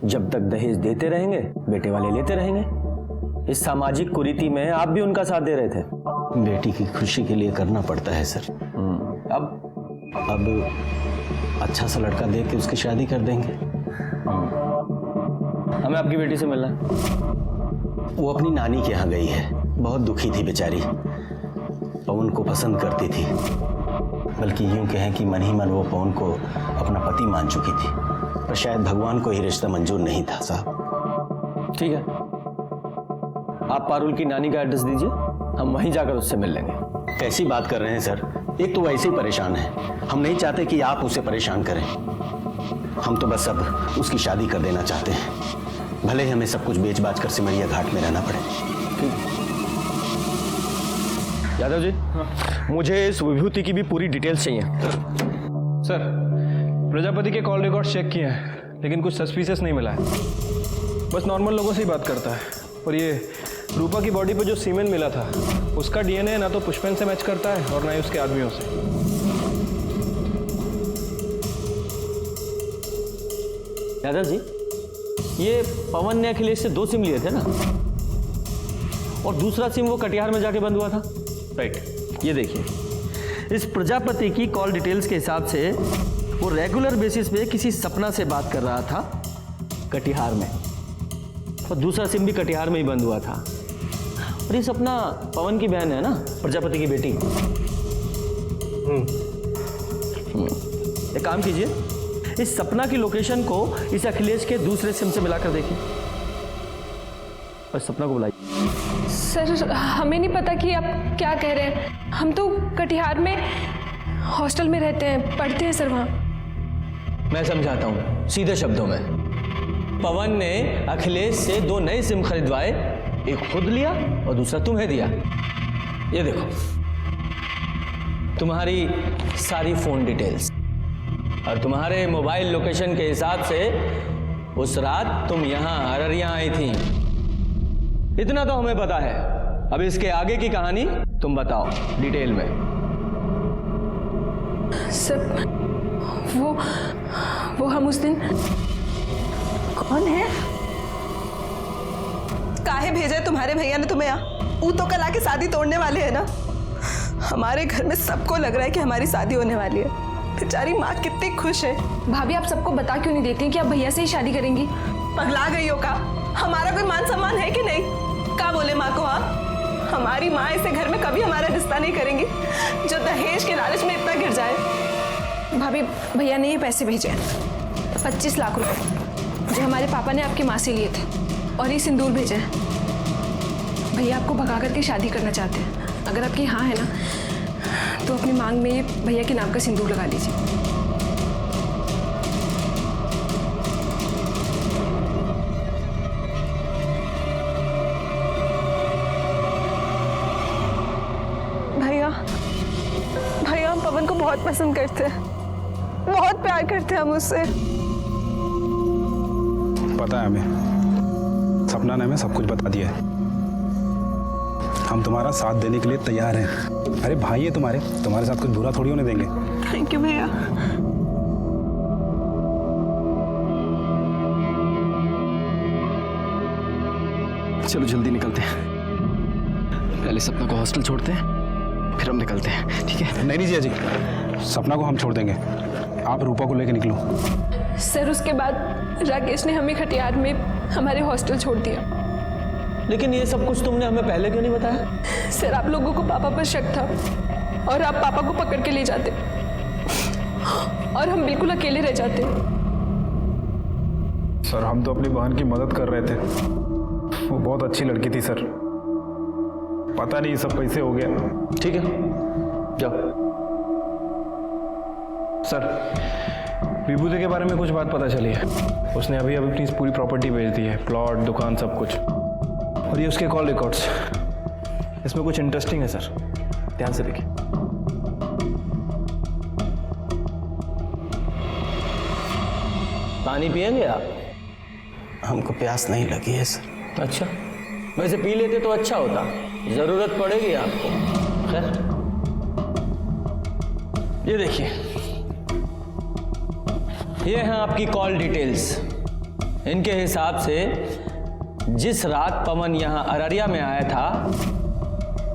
जब तक दहेज देते रहेंगे, बेटे वाले लेते रहेंगे। इस सामाजिक कुरीति में आप भी उनका साथ दे रहे थे। बेटी की खुशी के लिए करना पड़ता है सर। अब अच्छा सा लड़का देख के उसकी शादी कर देंगे। हमें आपकी बेटी से मिलना है। वो अपनी नानी के यहाँ गई है, बहुत दुखी थी बेचारी, पवन को पसंद करती थी, बल्कि यूं कहें कि मन ही मन वो पवन को अपना पति मान चुकी थी, पर शायद भगवान को ही रिश्ता मंजूर नहीं था साहब। ठीक है, आप पारुल की नानी का एड्रेस दीजिए, हम वहीं जाकर उससे मिल लेंगे। कैसी बात कर रहे हैं सर, एक तो वैसे ही परेशान है, हम नहीं चाहते कि आप उसे परेशान करें। हम तो बस अब उसकी शादी कर देना चाहते हैं, भले ही हमें सब कुछ बेच बाच कर सिमरिया घाट में रहना पड़े। यादव जी, मुझे इस विभूति की भी पूरी डिटेल्स चाहिए। सर, प्रजापति के कॉल रिकॉर्ड चेक किए हैं, लेकिन कुछ सस्पिशियस नहीं मिला है। बस नॉर्मल लोगों से ही बात करता है। और ये रूपा की बॉडी पे जो सीमेन मिला था, उसका डीएनए ना तो पुष्पेन से मैच करता है और ना ही उसके आदमियों से। यादव जी, ये पवन ने अखिलेश से 2 सिम लिए थे ना, और दूसरा सिम वो कटिहार में जाके बंद हुआ था। राइट, ये देखिए, इस प्रजापति की कॉल डिटेल्स के हिसाब से वो रेगुलर बेसिस पे किसी सपना से बात कर रहा था कटिहार में, और दूसरा सिम भी कटिहार में ही बंद हुआ था। और ये सपना पवन की बहन है ना, प्रजापति की बेटी। एक काम कीजिए, इस सपना की लोकेशन को इस अखिलेश के दूसरे सिम से मिलाकर देखिए, और सपना को बुलाइए। सर, हमें नहीं पता कि आप क्या कह रहे हैं। हम तो कटिहार में हॉस्टल में रहते हैं, पढ़ते हैं सर वहाँ। मैं समझाता हूँ सीधे शब्दों में। पवन ने अखिलेश से 2 नए सिम खरीदवाए, एक खुद लिया और दूसरा तुम्हें दिया। ये देखो, तुम्हारी सारी फोन डिटेल्स और तुम्हारे मोबाइल लोकेशन के हिसाब से उस रात तुम यहाँ अररिया आई थी। इतना तो हमें पता है, अब इसके आगे की कहानी तुम बताओ डिटेल में। सर, वो हम उस दिन। कौन है? काहे भेजा तुम्हारे भैया ने तुम्हें यहाँ? वो तो कल आके शादी तोड़ने वाले हैं ना। हमारे घर में सबको लग रहा है कि हमारी शादी होने वाली है। बेचारी माँ कितनी खुश है। भाभी, आप सबको बता क्यों नहीं देती कि आप भैया से ही शादी करेंगी? पगला गई हो का? हमारा कोई मान सम्मान है कि नहीं? क्या बोले माँ को? हाँ, हमारी माँ ऐसे घर में कभी हमारा रिश्ता नहीं करेंगी जो दहेज के लालच में इतना गिर जाए। भाभी, भैया ने ये पैसे भेजे हैं, 25 लाख रुपए, जो हमारे पापा ने आपकी माँ से लिए थे, और ये सिंदूर भेजे हैं। भैया आपको भगा करके शादी करना चाहते हैं। अगर आपकी हाँ है ना, तो अपनी मांग में ये भैया के नाम का सिंदूर लगा लीजिए। भैया हम पवन को बहुत पसंद करते हैं, बहुत प्यार करते हैं हम उससे। पता है हमें, सपना ने हमें सब कुछ बता दिया है। हम तुम्हारा साथ देने के लिए तैयार हैं। अरे भाई है तुम्हारे साथ कुछ बुरा थोड़ी होने देंगे। थैंक यू भैया। चलो जल्दी निकलते हैं, पहले सपना को हॉस्टल छोड़ते हैं, फिर हम निकलते हैं। ठीक है? नहीं जिया जी, सपना को हम छोड़ देंगे, आप रूपा को लेकर निकलो। सर, उसके बाद राकेश ने हमें खटियार में हमारे हॉस्टल छोड़ दिया। लेकिन ये सब कुछ तुमने हमें पहले क्यों नहीं बताया? सर, आप लोगों को पापा पर शक था और आप पापा को पकड़ के ले जाते और हम बिल्कुल अकेले रह जाते। सर हम तो अपनी बहन की मदद कर रहे थे। वो बहुत अच्छी लड़की थी सर। पता नहीं सब कैसे हो गया। ठीक है, जाओ। सर विभूति के बारे में कुछ बात पता चली है। उसने अभी अपनी पूरी प्रॉपर्टी बेच दी है, प्लॉट, दुकान, सब कुछ। और ये उसके कॉल रिकॉर्ड्स। इसमें कुछ इंटरेस्टिंग है सर, ध्यान से देखिए। पानी पिएंगे आप? हमको प्यास नहीं लगी है सर। अच्छा, वैसे पी लेते तो अच्छा होता, जरूरत पड़ेगी आपको। खैर, ये देखिए, ये हैं आपकी कॉल डिटेल्स। इनके हिसाब से जिस रात पवन यहां अररिया में आया था,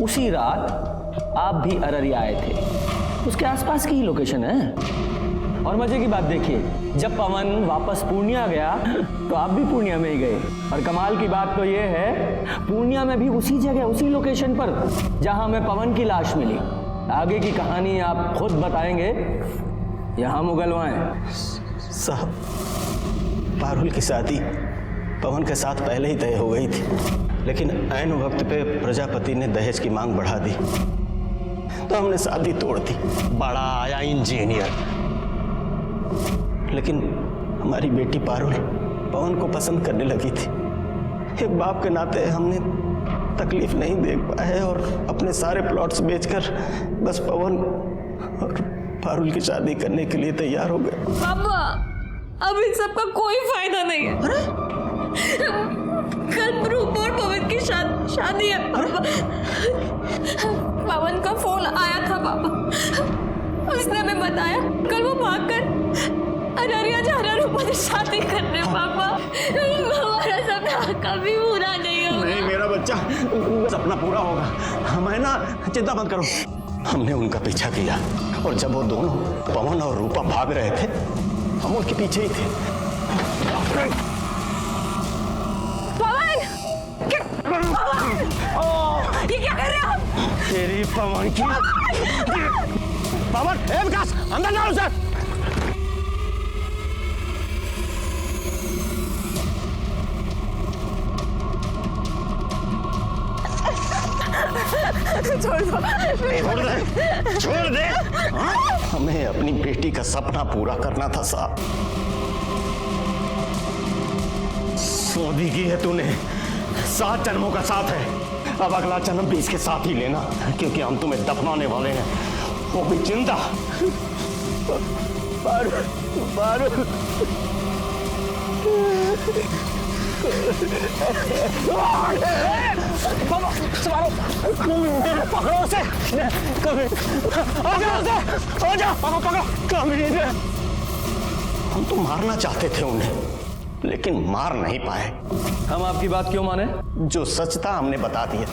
उसी रात आप भी अररिया आए थे। उसके आसपास की ही लोकेशन है। और मजे की बात देखिए, जब पवन वापस पूर्णिया गया तो आप भी पूर्णिया में ही गए। और कमाल की बात तो ये है, पूर्णिया में भी उसी जगह, उसी लोकेशन पर जहां हमें पवन की लाश मिली। आगे की कहानी आप खुद बताएंगे, यहां मुगलवाएं। साहब, पारुल की शादी पवन के साथ पहले ही तय हो गई थी, लेकिन ऐन वक्त पे प्रजापति ने दहेज की मांग बढ़ा दी तो हमने शादी तोड़ दी। बड़ा आया इंजीनियर, लेकिन हमारी बेटी पारुल पवन को पसंद करने लगी थी। एक बाप के नाते हमने तकलीफ नहीं देख पाए और अपने सारे प्लॉट्स बेचकर बस पवन और पारुल की शादी करने के लिए तैयार हो गए। पापा, अब इन सब का कोई फायदा नहीं है। कल रूपा और पवन की शादी है पापा। पवन का फोन आया था पापा, उसने हमें बताया कल वो भागकर अररिया जा रहा रूपा से शादी करने। पापा, हमारा सपना कभी पूरा नहीं होगा। नहीं मेरा बच्चा, सपना पूरा होगा। हमें ना चिंता मत करो। हमने उनका पीछा किया और जब वो दोनों पवन और रूपा भाग रहे थे, हम उनके पीछे ही थे। पवन! ये क्या कर रहे हो आप? तेरी पवन की पवन, ए विकास, अंदर डालो सर। छोड़ दे, छोड़ दे। हमें अपनी बेटी का सपना पूरा करना था साहब। शादी की है तूने, 7 जन्मों का साथ है। अब अगला जन्म भी इसके साथ ही लेना, क्योंकि हम तुम्हें दफनाने वाले हैं, वो भी जिंदा। पकड़ो उसे, हम तो मारना चाहते थे उन्हें, लेकिन मार नहीं पाए। हम आपकी बात क्यों माने? जो सच था हमने बता दिया।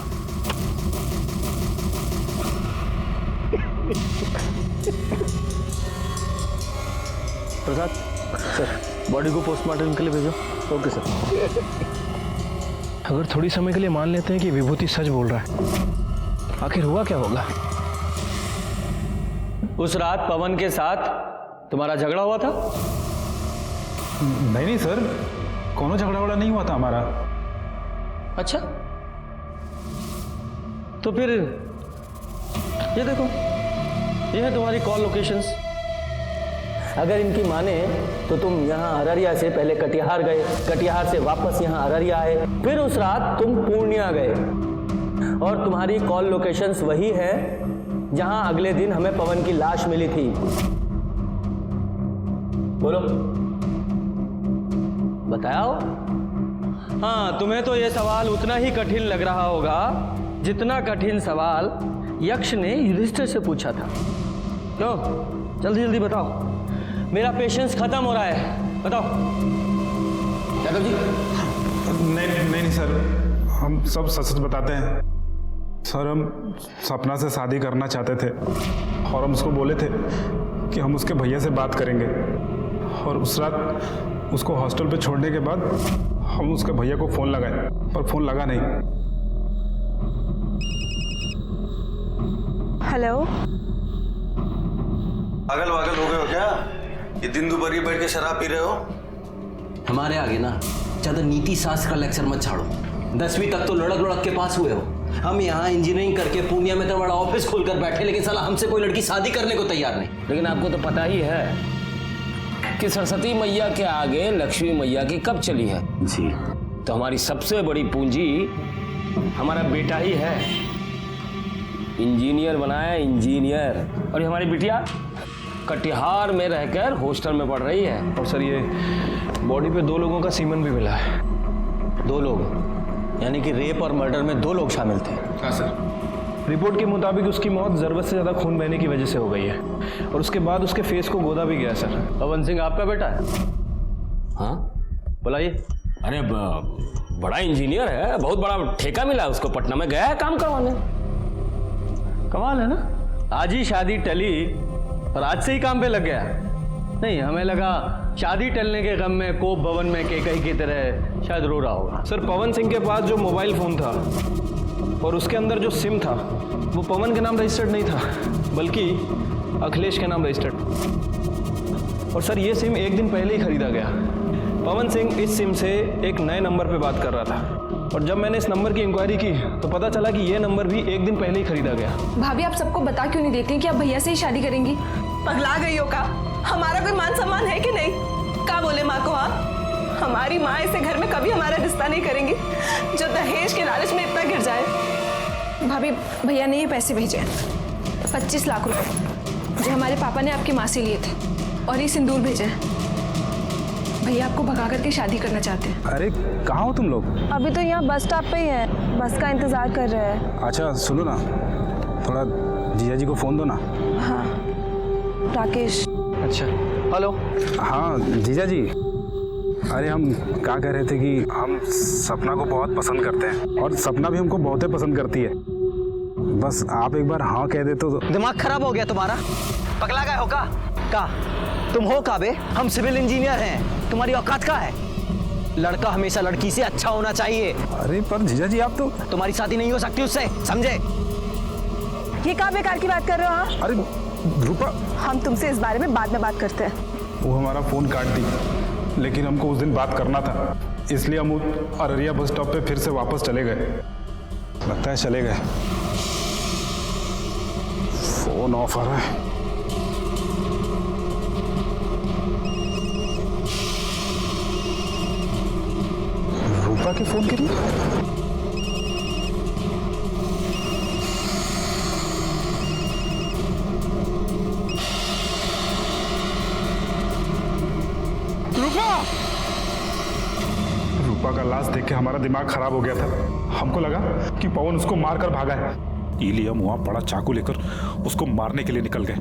प्रसाद सर, बॉडी को पोस्टमार्टम के लिए भेजो। Okay sir. अगर थोड़ी समय के लिए मान लेते हैं कि विभूति सच बोल रहा है, आखिर हुआ क्या होगा? उस रात पवन के साथ तुम्हारा झगड़ा हुआ था? नहीं सर, कोनो झगड़ा वगड़ा नहीं हुआ था हमारा। अच्छा, तो फिर ये देखो, ये है तुम्हारी कॉल लोकेशंस। अगर इनकी माने तो तुम यहाँ अररिया से पहले कटिहार गए, कटिहार से वापस यहाँ अररिया आए, फिर उस रात तुम पूर्णिया गए। और तुम्हारी कॉल लोकेशंस वही है जहां अगले दिन हमें पवन की लाश मिली थी। बोलो, बताओ। हाँ, तुम्हें तो यह सवाल उतना ही कठिन लग रहा होगा जितना कठिन सवाल यक्ष ने युधिष्ठिर से पूछा था। क्यों? जल्दी जल्दी बताओ, मेरा पेशेंस खत्म हो रहा है। बताओ। यादव जी। नहीं सर, हम सब सच बताते हैं सर। हम सपना से शादी करना चाहते थे और हम उसको बोले थे कि हम उसके भैया से बात करेंगे। और उस रात उसको हॉस्टल पे छोड़ने के बाद हम उसके भैया को फ़ोन लगाए, पर फ़ोन लगा नहीं। हेलो। पागल वागल हो गए हो क्या? ये दिन दोपहर बैठ के शराब पी रहे हो? हमारे आगे ना ज्यादा नीति शास्त्र का लेक्चर मत छाड़ो। 10वीं तक तो लड़क के पास हुए हो। हम यहाँ इंजीनियरिंग करके पूर्णिया में तो बड़ा ऑफिस खोलकर बैठे, लेकिन साला हमसे कोई लड़की शादी करने को तैयार नहीं। लेकिन आपको तो पता ही है कि सरस्वती मैया के आगे लक्ष्मी मैया की कब चली है जी। तो हमारी सबसे बड़ी पूंजी हमारा बेटा ही है। इंजीनियर बनाया इंजीनियर, और ये हमारी बिटिया कटिहार में रहकर हॉस्टल में पढ़ रही है। और सर ये बॉडी पे 2 लोगों का सीमन भी मिला है। 2 लोग, यानी कि रेप और मर्डर में 2 लोग शामिल थे। हाँ सर। रिपोर्ट के मुताबिक उसकी मौत जरूरत से ज्यादा खून बहने की वजह से हो गई है, और उसके बाद उसके फेस को गोदा भी गया सर। पवन सिंह आपका बेटा है? हाँ बुलाइए। अरे बड़ा इंजीनियर है, बहुत बड़ा ठेका मिला है उसको, पटना में गया है काम करवाने। कमाल है ना, आज ही शादी टली और आज से ही काम पे लग गया। नहीं, हमें लगा शादी टलने के गम में कोप भवन में केकई की तरह शायद रो रहा होगा। सर पवन सिंह के पास जो मोबाइल फोन था और उसके अंदर जो सिम था वो पवन के नाम रजिस्टर्ड नहीं था, बल्कि अखिलेश के नाम रजिस्टर्ड। और सर ये सिम 1 दिन पहले ही खरीदा गया। पवन सिंह इस सिम से एक नए नंबर पे बात कर रहा था, और जब मैंने इस नंबर की इंक्वायरी की तो पता चला कि ये नंबर भी 1 दिन पहले ही खरीदा गया। भाभी आप सबको बता क्यों नहीं देती कि आप भैया से ही शादी करेंगी? पगला गई हो का? हमारा कोई मान सम्मान है कि नहीं? क्या बोले माँ को? हाँ, हमारी माँ ऐसे घर में कभी हमारा रिश्ता नहीं करेंगी जो दहेज के लालच में इतना गिर जाए। भाभी भैया ने ये पैसे भेजे 25 लाख रुपए जो हमारे पापा ने आपकी माँ से लिए थे, और ये सिंदूर भेजे हैं। भैया आपको भगा करके शादी करना चाहते हैं। अरे कहाँ हो तुम लोग? अभी तो यहाँ बस स्टॉप पे ही है, बस का इंतजार कर रहे हैं। अच्छा सुनो ना, थोड़ा जीजा जी को फ़ोन दो ना। हाँ राकेश। अच्छा हेलो। हाँ जीजा जी, अरे हम क्या कह रहे थे कि हम सपना को बहुत पसंद करते हैं, और सपना भी हमको बहुत ही पसंद करती है। बस आप एक बार हाँ कह देते तो। दिमाग खराब हो गया तुम्हारा? पगला गए हो का? तुम हो का बे? हम सिविल इंजीनियर हैं, तुम्हारी औकात का है? लड़का हमेशा लड़की से अच्छा होना चाहिए। अरे पर जीजा जी आप तो। तुम्हारी शादी नहीं हो सकती उससे, समझे? ये क्या बेकार की बात कर रहे हो? हाँ अरे रूपा, हम तुमसे इस बारे में बाद में बात करते हैं। वो हमारा फ़ोन काट दी, लेकिन हमको उस दिन बात करना था, इसलिए हम अररिया बस स्टॉप पे फिर से वापस चले गए। लगता है चले गए। फ़ोन ऑफ आ रहा है। रूपा के फ़ोन के लिए। रूपा का लाश देख के हमारा दिमाग खराब हो गया था। हमको लगा कि पवन उसको मारकर भागा है, इसलिए हम वहां बड़ा चाकू लेकर उसको मारने के लिए निकल गए।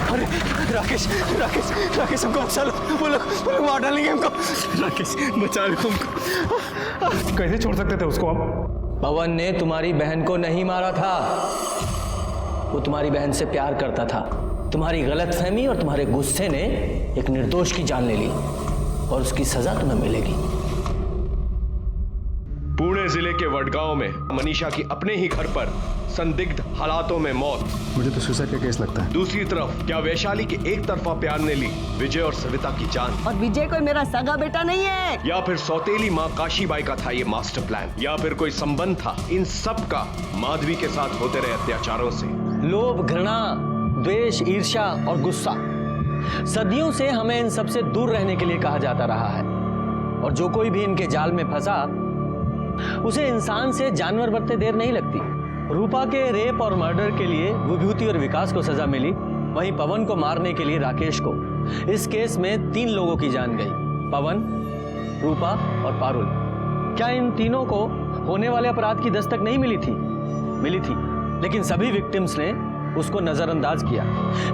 अरे राकेश राकेश राकेश हमको बचा लो, वो लोग मार डालेंगे हमको। राकेश बचा लो हमको। कैसे छोड़ सकते थे उसको हम? पवन ने तुम्हारी बहन को नहीं मारा था, वो तुम्हारी बहन से प्यार करता था। तुम्हारी गलतफहमी और तुम्हारे गुस्से ने एक निर्दोष की जान ले ली, और उसकी सजा तुम्हें मिलेगी। पुणे जिले के वडगांव में मनीषा की अपने ही घर पर संदिग्ध हालातों में मौत। मुझे तो सुसाइड का केस लगता है। दूसरी तरफ क्या वैशाली के एक तरफा प्यार ने ली विजय और सविता की जान? और विजय कोई मेरा सगा बेटा नहीं है। या फिर सौतेली माँ काशीबाई का था ये मास्टर प्लान? या फिर कोई संबंध था इन सब का माधवी के साथ होते रहे अत्याचारों से? लोभ, घृणा, द्वेष, ईर्ष्या और गुस्सा सदियों से हमें इन सबसे दूर रहने के लिए कहा जाता रहा है, और जो कोई भी इनके जाल में फंसा उसे इंसान से जानवर बनते देर नहीं लगती। रूपा के रेप और मर्डर के लिए विभूति और विकास को सजा मिली, वहीं पवन को मारने के लिए राकेश को। इस केस में 3 लोगों की जान गई, पवन, रूपा और पारुल। क्या इन तीनों को होने वाले अपराध की दस्तक नहीं मिली थी? मिली थी, लेकिन सभी विक्टिम्स ने उसको नजरअंदाज किया।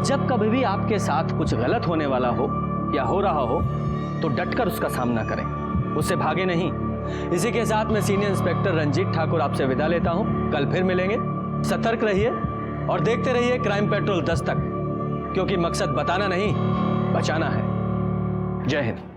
जब कभी भी आपके साथ कुछ गलत होने वाला हो या हो रहा हो तो डटकर उसका सामना करें, उससे भागे नहीं। इसी के साथ मैं सीनियर इंस्पेक्टर रंजीत ठाकुर आपसे विदा लेता हूं। कल फिर मिलेंगे। सतर्क रहिए और देखते रहिए क्राइम पेट्रोल 10 तक, क्योंकि मकसद बताना नहीं, बचाना है। जय हिंद।